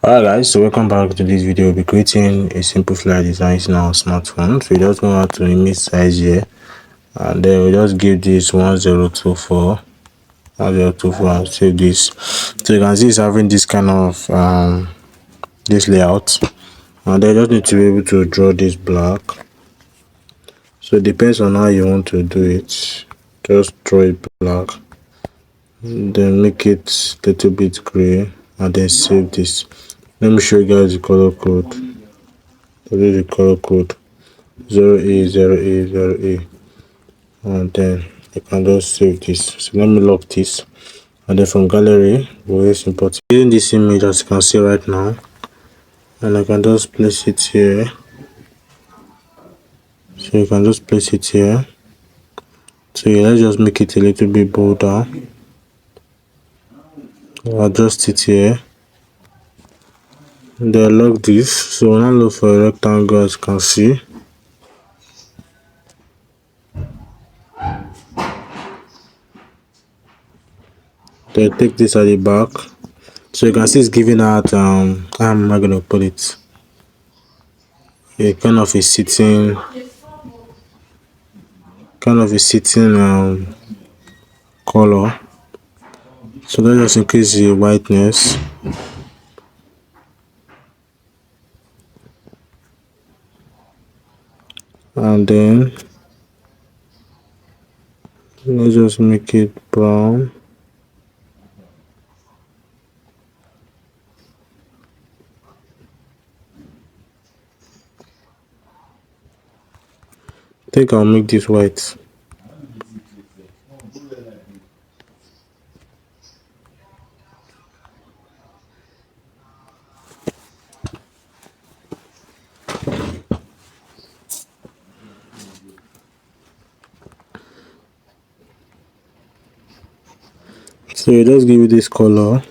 Alright guys, so welcome back to this video. We'll be creating a simple flyer design using our smartphone. So we just go out to image size here and then we just give this 1024 and save this. So you can see it's having this kind of this layout, and then you just need to be able to draw this black. So it depends on how you want to do it. Just draw it black, then make it a little bit gray, and then save this. Let me show you guys the color code. So this is the color code 0A0A0A, and then you can just save this. So let me lock this, and then from gallery we'll just import using this image as you can see right now, and I can just place it here. So you can just place it here. So yeah, let's just make it a little bit bolder. I'll adjust it here, and then lock this. So when I look for a rectangle, as you can see, then take this at the back. So you can see it's giving out how am I gonna put it, a kind of a sitting color. So let's just increase the whiteness, and then let's just make it brown. I think I'll make this white. So you just give it this color,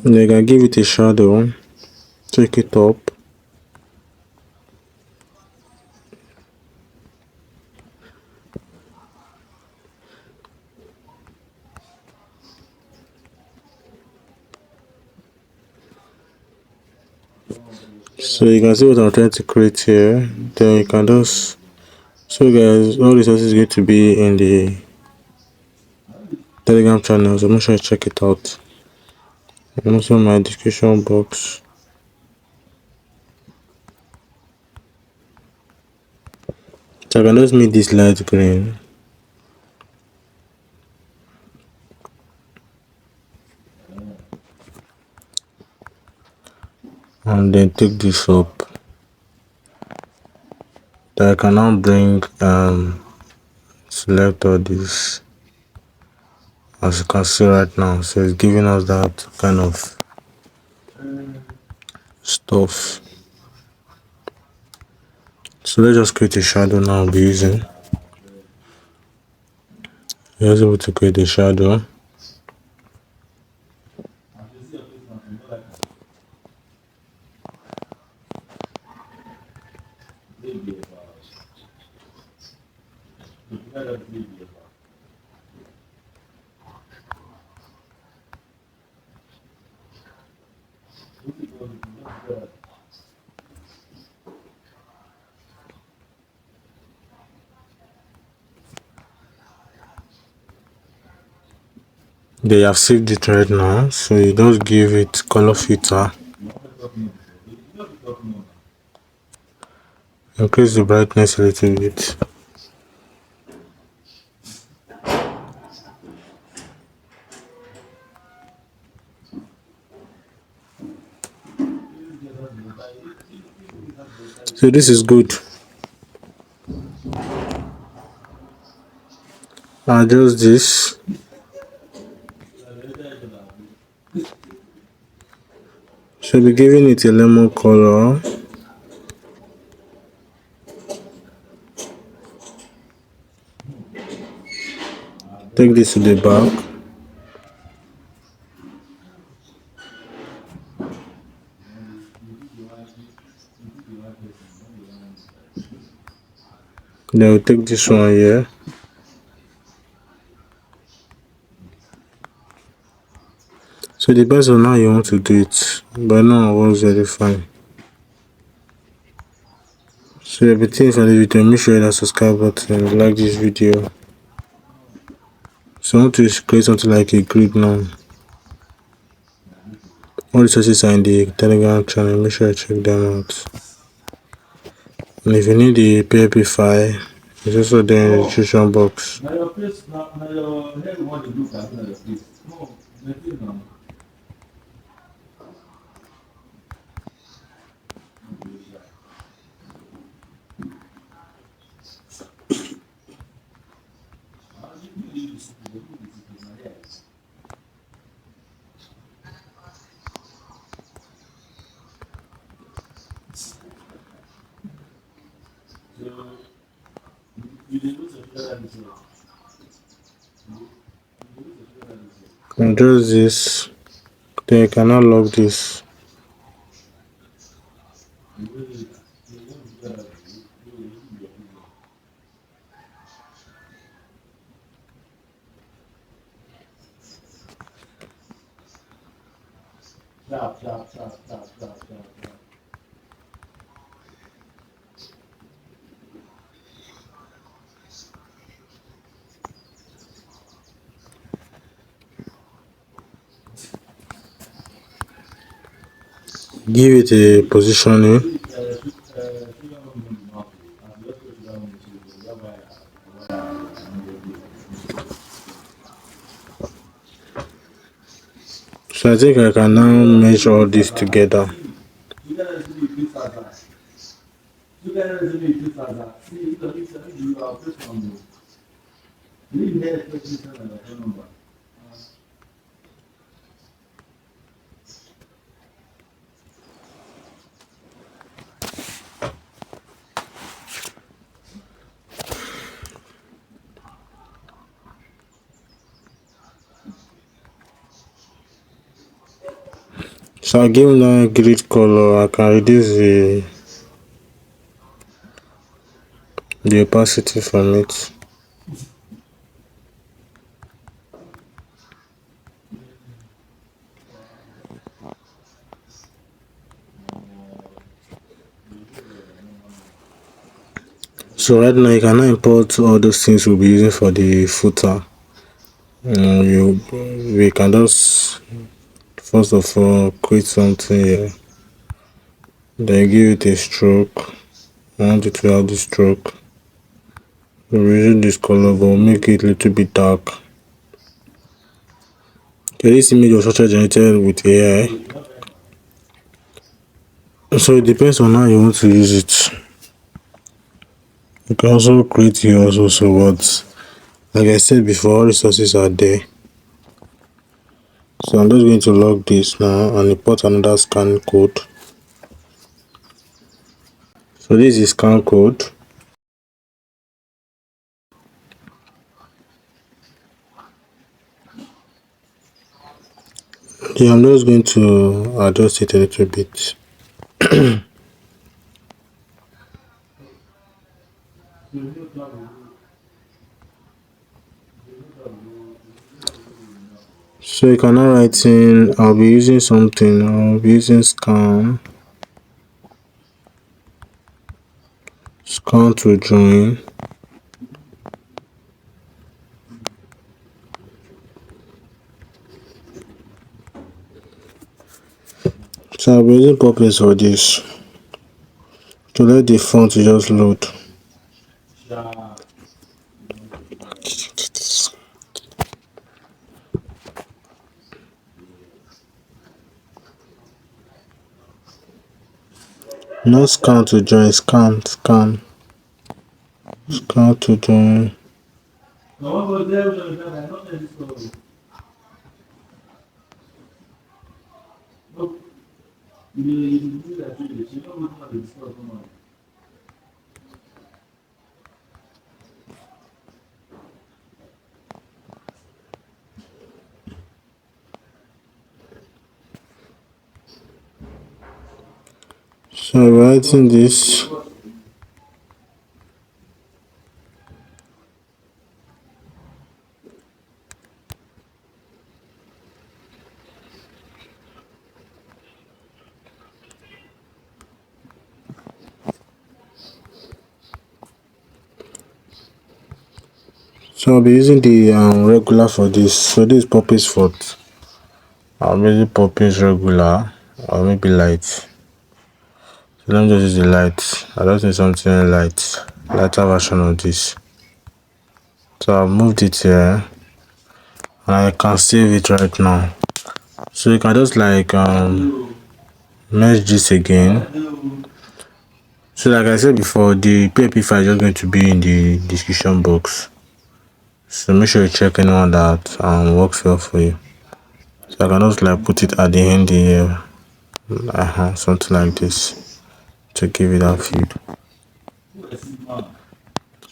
and you can give it a shadow, take it up, so you can see what I'm trying to create here. Then you can just, so guys, all this is going to be in the Telegram channel, so make sure you check it out, and also my description box. So I can just make this light green, and then take this up. Then I can now bring select all this, as you can see right now. So it's giving us that kind of stuff. So let's just create a shadow now. I'll be using, you're also able to create a shadow. They have saved it right now, so you just give it color filter, increase the brightness a little bit. So this is good. Adjust this, should be giving it a lemon color. Take this to the back, Then we'll take this one here. So it depends on how you want to do it, but now it works very fine. So everything for the video, make sure that subscribe button, like this video. So I want to create something like a grid now. All the sources are in the Telegram channel, make sure you check them out. And if you need the PLP file, it's also there in the description box. And just this, then you cannot lock this. Give it a positioning. So I think I can now merge all this together. So I give that grid color. I can reduce the opacity from it. So right now you can now import all those things we'll be using for the footer. We can just first of all create something here. Then give it a stroke. I want it to have the stroke. We're using this color, but we'll make it a little bit dark. Okay, this image was also generated with AI. So it depends on how you want to use it. You can also create yours also, but like I said before, all resources are there. So I'm just going to log this now and import another scan code. So this is scan code. Yeah, I'm just going to adjust it a little bit. So you can now write in, I'll be using something, I'll be using scan to join. So I'll be using purpose for this to let the font just load. Not scan to join, scan to join. So writing this. So I'll be using the regular for this. So this is purpose foot. I'll be using purpose regular or maybe light. So let me just use the light. I just need something lighter version of this. So I've moved it here and I can save it right now. So you can just like merge this again. So like I said before, the PNG file is just going to be in the description box. So make sure you check anyone that works well for you. So I can just like put it at the end here, something like this to give it that feed.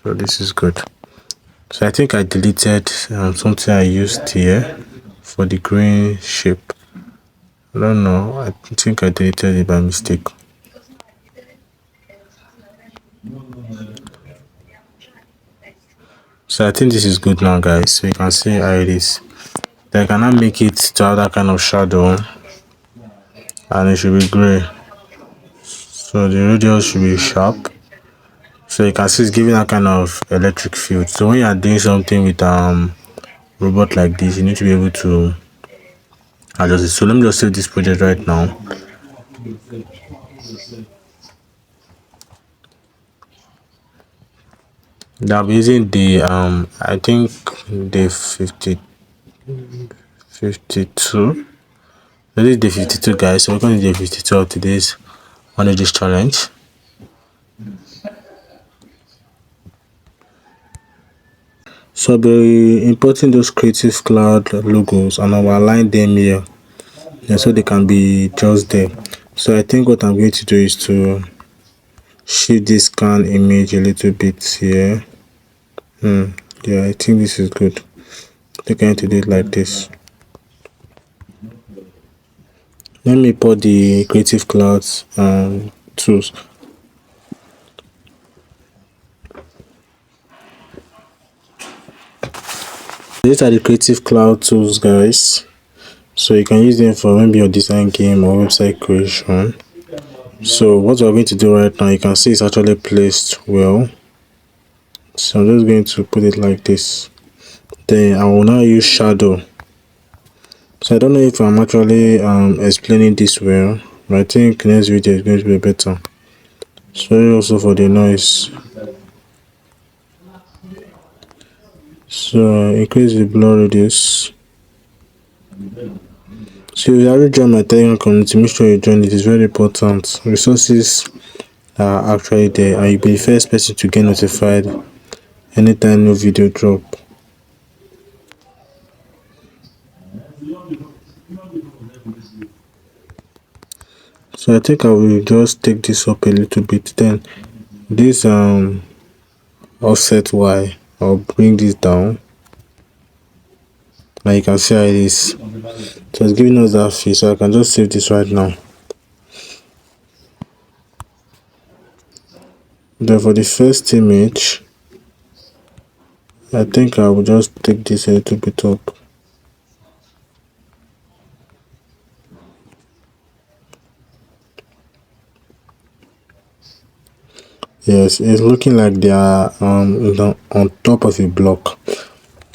So this is good. So I think I deleted something I used here for the green shape. I don't know. I think I deleted it by mistake. So I think this is good now, guys. So you can see how it is. Then I can now make it to have that kind of shadow, and it should be gray. So the radius should be sharp. So you can see it's giving that kind of electric field. So when you are doing something with robot like this, you need to be able to adjust it. So let me just save this project right now. I'll be using the I think the 52. So this is the 52, guys. So we're going to do the 52 of today's 100 days challenge. So I'll be importing those Creative Cloud logos and I'll align them here, so they can be just there. So I think what I'm going to do is to shift this scan image a little bit here. Yeah, I think this is good. They're going to do it like this. Let me put the Creative Cloud tools. These are the Creative Cloud tools, guys. So you can use them for maybe your design game or website creation. So what we're going to do right now, you can see it's actually placed well. So I'm just going to put it like this. Then I will now use shadow. So I don't know if I'm actually explaining this well, but I think next video is going to be better. Sorry also for the noise. So increase the blur radius. So if you already joined my Telegram community, make sure you join it. It's very important. Resources are actually there, and you'll be the first person to get notified anytime new video drop. So I think I will just take this up a little bit. Then this offset Y, I'll bring this down. Now you can see how it is. So it's giving us that feel. So I can just save this right now. Then for the first image, I think I will just take this a little bit up. Yes, it's looking like they are on top of a block.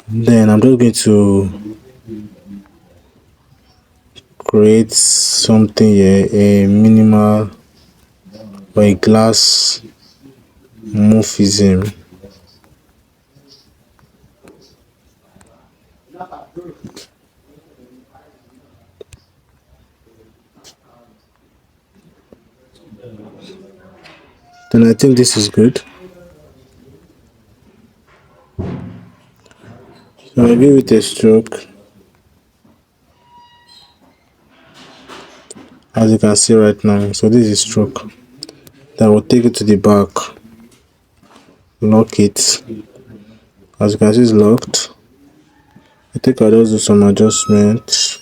Then I'm just going to create something here, a minimal or a glass morphism. Then I think this is good. So I give it a stroke. As you can see right now, so this is stroke. Then we'll take it to the back, lock it. As you can see, it's locked. I think I'll just do some adjustments.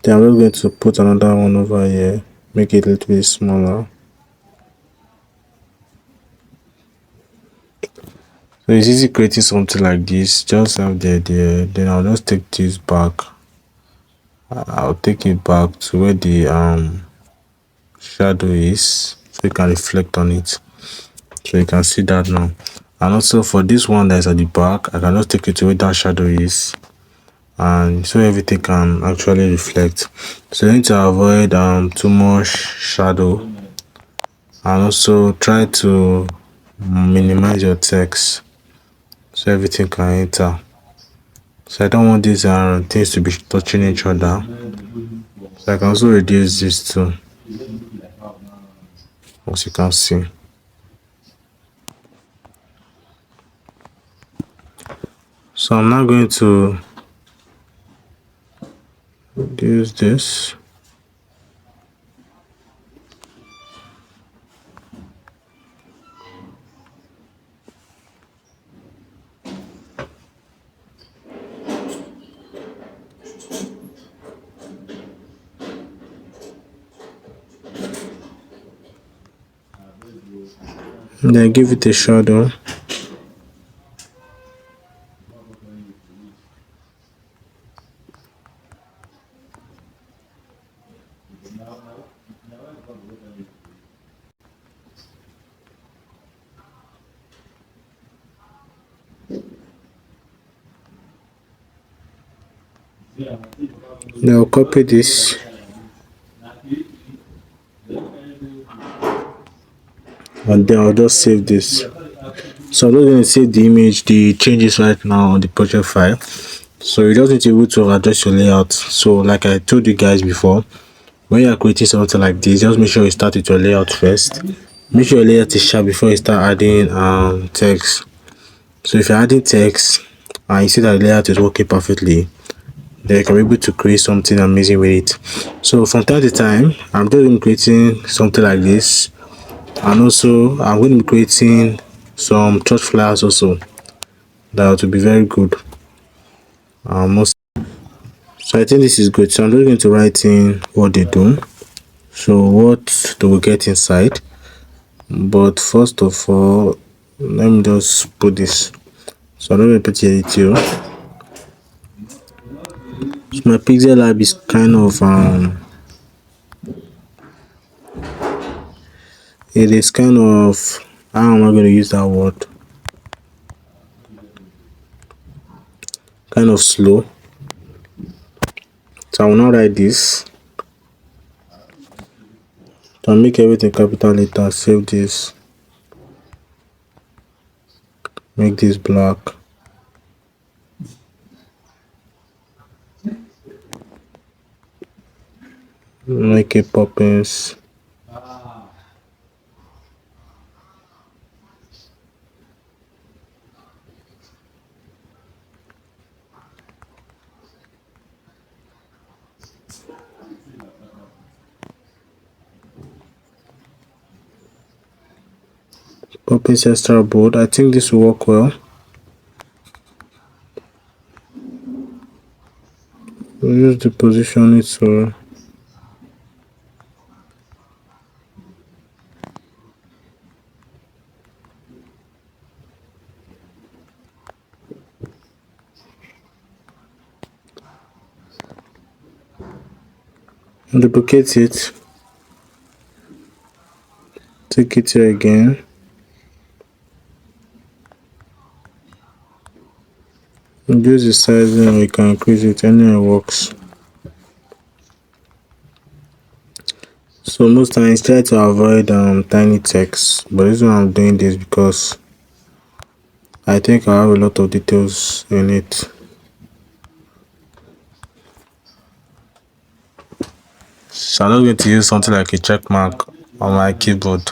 Then I'm just going to put another one over here, make it a little bit smaller. So it's easy creating something like this. Just have the idea. Then I'll just take this back. I'll take it back to where the shadow is, so you can reflect on it. So you can see that now. And also for this one that is at the back, I can just take it to where that shadow is, and so everything can actually reflect. So you need to avoid too much shadow, and also try to minimize your text so everything can enter. So I don't want these things to be touching each other, so I can also reduce this too, as you can see. So I'm now going to use this. Then give it a shadow. Now copy this, and then I'll just save this. So I'm just going to save the image, the changes right now on the project file. So you just need to be able to adjust your layout. So like I told you guys before, when you are creating something like this, just make sure you start with your layout first. Make sure your layout is sharp before you start adding text. So if you're adding text and you see that the layout is working perfectly, then you can be able to create something amazing with it. So from time to time, I'm just going to be creating something like this, and also I'm going to be creating some church flyers also that will be very good. Most So I think this is good. So I'm just going to write in what they do. So what do we get inside? But first of all, let me just put this. So I'm going to put it here. So my Pixellab is kind of it is kind of, how am I going to use that word? Kind of slow. So I will not write this. So I'll make everything capital letter. Save this. Make this black. Make it poppins. Poppins extra bold. I think this will work well. We'll use the position it so duplicate it. Take it here again. Use the sizing, and we can increase it anywhere it works. So most times try to avoid tiny text, but this one I'm doing this because I think I have a lot of details in it. So I'm not going to use something like a check mark on my keyboard.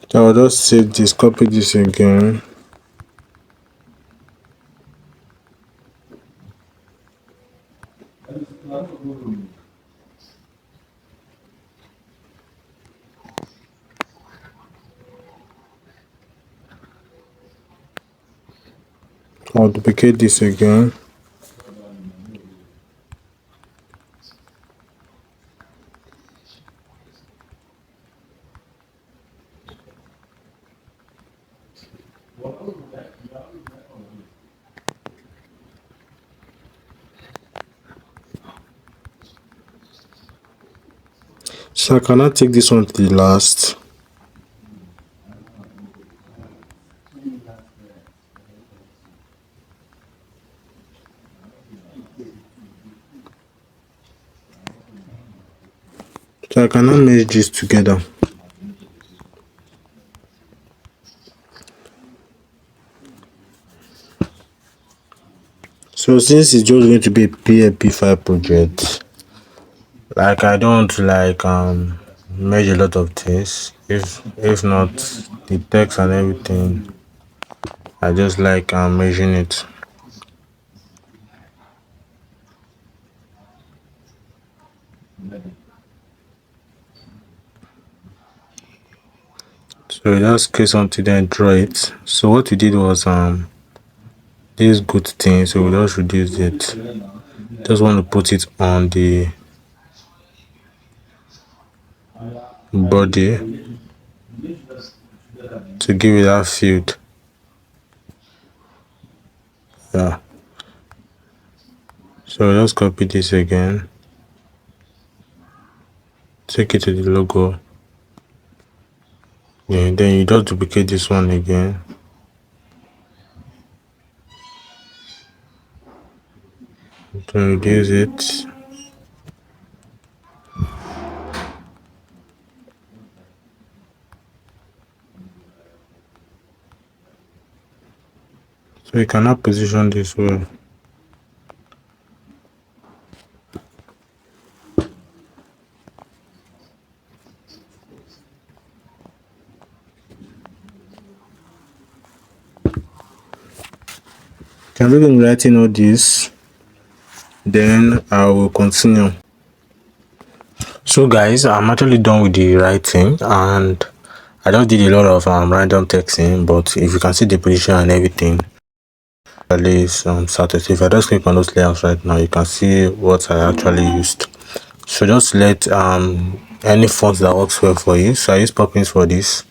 So I'll just save this, copy this again. I'll duplicate this again. So I cannot take this one to the last. So I cannot merge this together. So since it's just going to be a PLP5 project, like I don't want to like merge a lot of things. If not the text and everything, I just like merging it. So we just click something then draw it. So what we did was this good thing, so we just reduce it. Just want to put it on the body to give it that field. Yeah. So just copy this again. Take it to the logo. Yeah, then you just duplicate this one again. To reduce it. So you cannot position this well. Can we be writing all this? Then I will continue. So guys, I'm actually done with the writing and I just did a lot of random texting, but if you can see the position and everything, at least started. So if I just click on those layouts right now, you can see what I actually used. So just let any font that works well for you. So I use Poppins for this,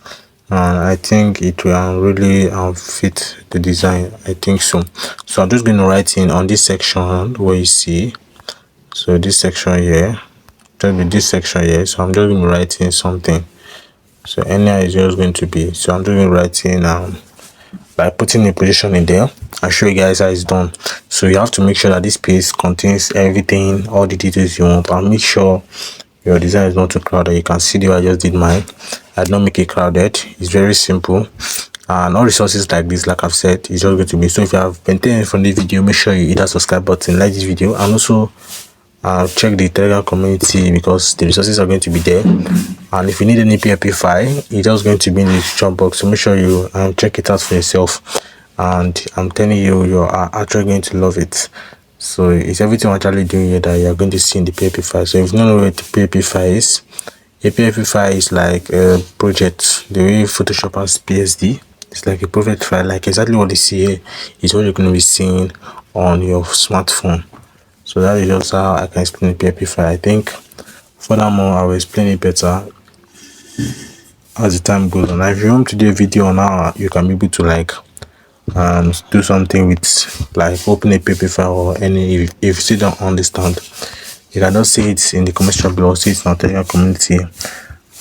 and I think it will really fit the design. I think so. So I'm just going to write in on this section where you see. So this section here, just with this section here. So I'm just going to write in something. So anyhow is just going to be. So I'm just going to write in by putting a position in there. I'll show you guys how it's done. So you have to make sure that this page contains everything, all the details you want, and make sure your design is not too crowded. You can see the way I just did mine. I did not make it crowded. It's very simple, and all resources like this, like I've said, is just going to be. So if you have been taken from the video, make sure you hit that subscribe button, like this video, and also check the Telegram community because the resources are going to be there. And if you need any PLP file, it's just going to be in the description box, so make sure you check it out for yourself. And I'm telling you, you are actually going to love it. So it's everything I'm actually doing here that you're going to see in the PLP file. So if you don't know what the PLP file is, a PLP file is like a project. The way Photoshop has PSD, it's like a project file, like exactly what you see here is what you're going to be seeing on your smartphone. So that is just how I can explain the PLP file. I think furthermore I will explain it better as the time goes on. If you want to do a video on how you can be able to like do something with like open a PLP file or any, if you still don't understand, you can just say it in the comment section below, see it in our Telegram community,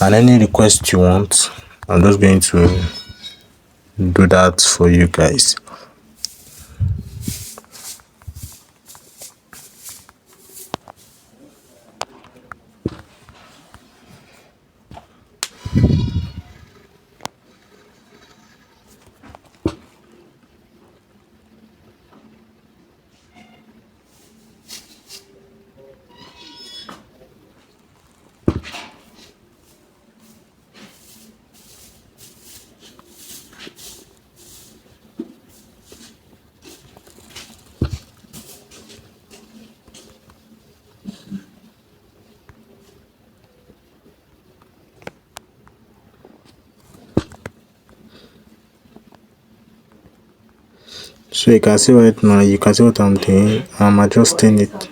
and any request you want, I'm just going to do that for you guys. So you can see right now, you can see what I'm doing. I'm adjusting it.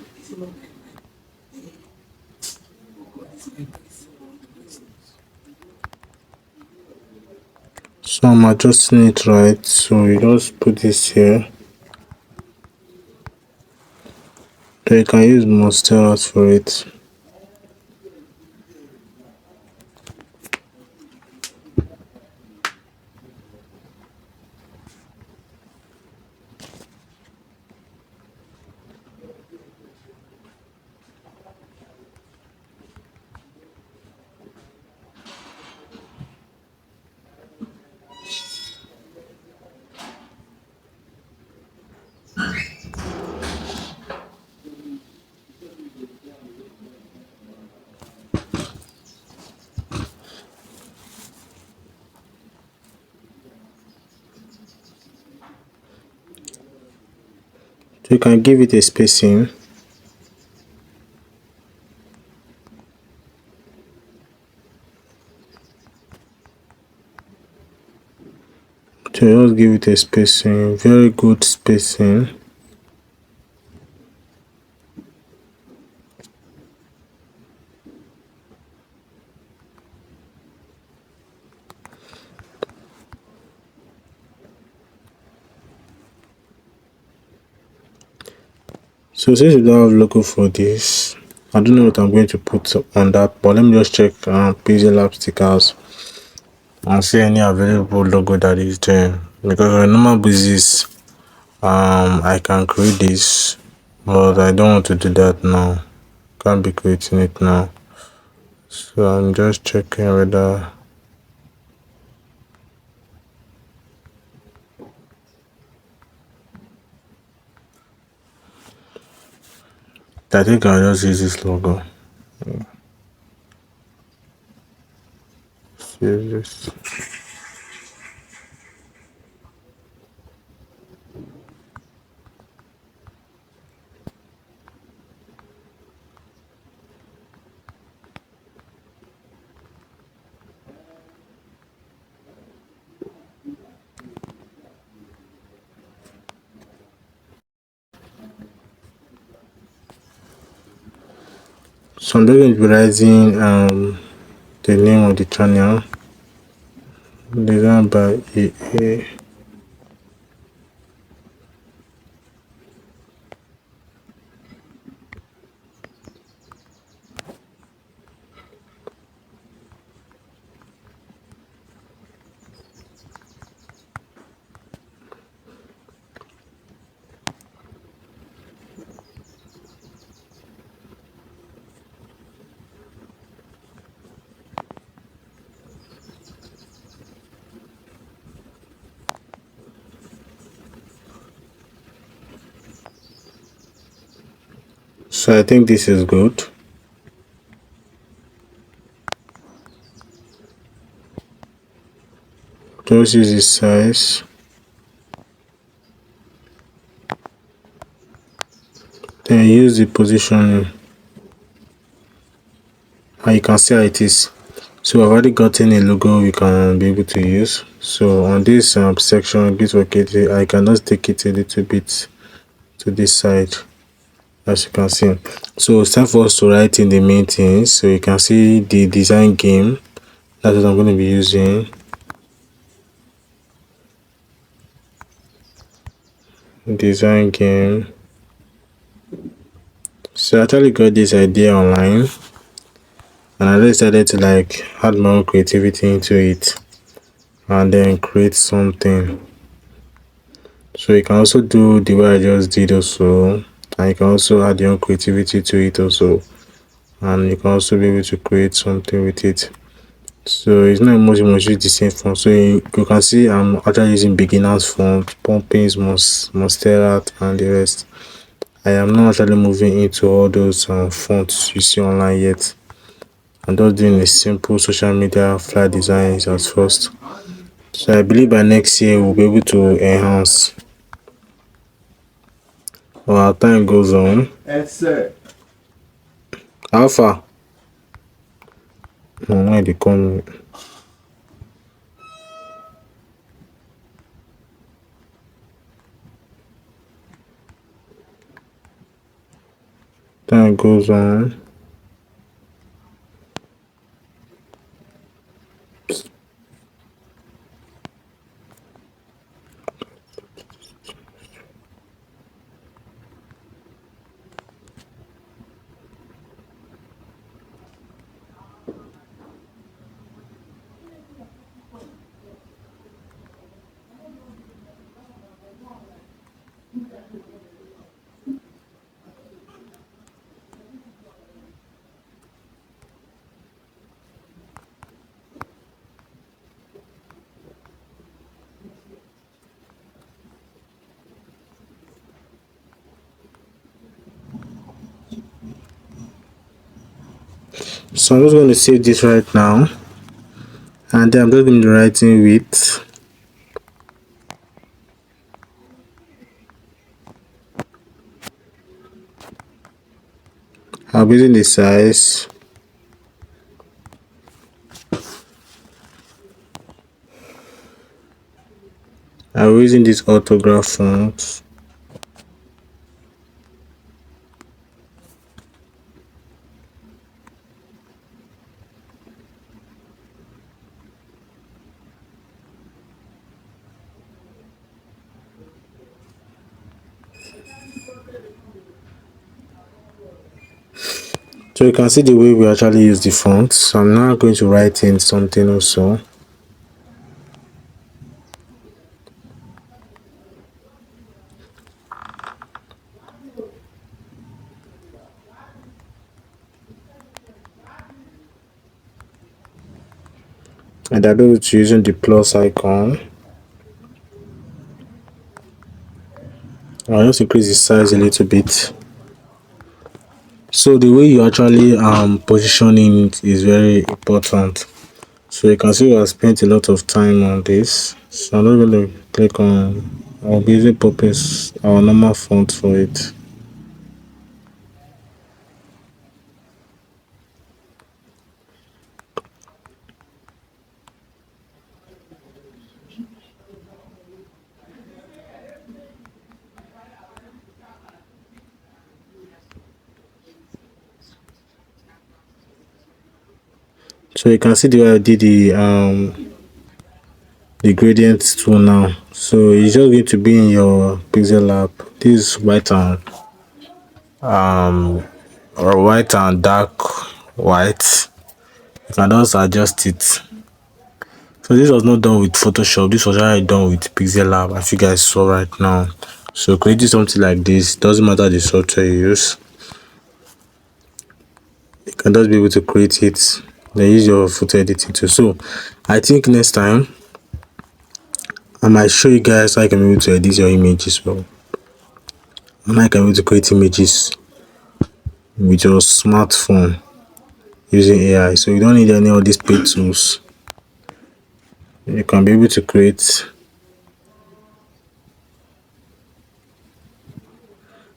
So I'm adjusting it right. So you just put this here. So you can use mascara for it. So you can give it a spacing. So just give it a spacing, very good spacing. So since we don't have logo for this, I don't know what I'm going to put on that, but let me just check Pixellab stickers and see any available logo that is there. Because on normal basis, I can create this, but I don't want to do that now. Can't be creating it now. So I'm just checking whether I think I'll just use this logo. Use this. So I'm just going to be writing the name of the channel, designed by EA. So I think this is good. Just use this size. Then use the positioning. And you can see how it is. So I've already gotten a logo we can be able to use. So on this section, bit located, I can just take it a little bit to this side, as you can see. So it's time for us to write in the main things. So you can see the design game. That's what I'm going to be using. Design game. So I actually got this idea online, and I decided to like add more creativity into it and then create something. So you can also do the way I just did also, and you can also add your own creativity to it also, and you can also be able to create something with it. So it's not much use the same font. So you can see I'm actually using beginners font, pumpings, monstera, and the rest. I am not actually moving into all those fonts you see online yet. I'm just doing a simple social media flyer designs at first. So I believe by next year we'll be able to enhance. Well, our time goes on. Yes, sir. How far? No, why they come? Time goes on. So I'm just going to save this right now, and then I'm just going to be writing width. I'm using the size. I'm using this autograph font. So you can see the way we actually use the font. So I'm now going to write in something also. And I'll be able to using the plus icon. I'll just increase the size a little bit. So the way you actually positioning it is very important. So you can see I spent a lot of time on this. So I'm not going to click on, I'll be using purpose our normal font for it. So you can see the way I did the gradient tool now. So it's just going to be in your Pixellab. This white and or white and dark white. You can just adjust it. So this was not done with Photoshop. This was already done with Pixellab, as you guys saw right now. So creating something like this doesn't matter the software you use. You can just be able to create it. Then use your photo editing tool. So I think next time I might show you guys how you can be able to edit your images well, and how you can be able to create images with your smartphone using AI. So you don't need any of these paid tools. You can be able to create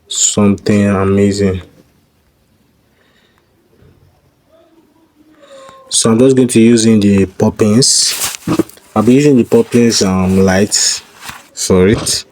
something amazing. So I'm just going to using the poppins. I'll be using the poppins lights for it.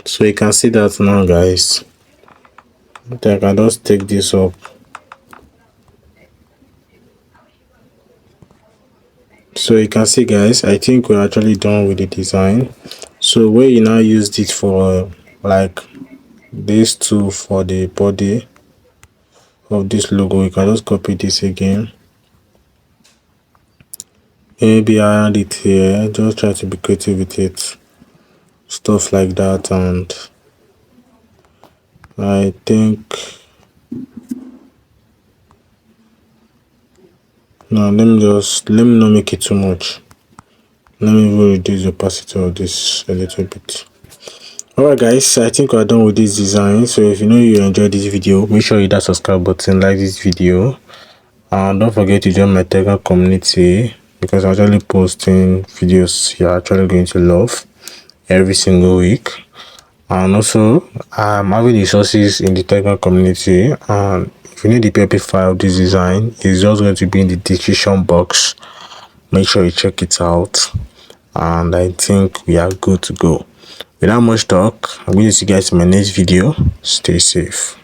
So you can see that now, guys. I can just take this up. So you can see, guys, I think we're actually done with the design. So where you now used it for like this tool for the body of this logo, you can just copy this again, maybe add it here, just try to be creative with it, stuff like that. And I think now let me not make it too much. Let me even reduce the opacity of this a little bit. Alright guys, I think we're done with this design. So if you know you enjoyed this video, make sure you hit that subscribe button, like this video, and don't forget to join my Telegram community, because I'm actually posting videos you're actually going to love every single week. And also I'm having resources in the Telegram community, and if you need the PLP file of this design, it's just going to be in the description box. Make sure you check it out, and I think we are good to go. Without much talk, I'm going to see you guys in my next video. Stay safe.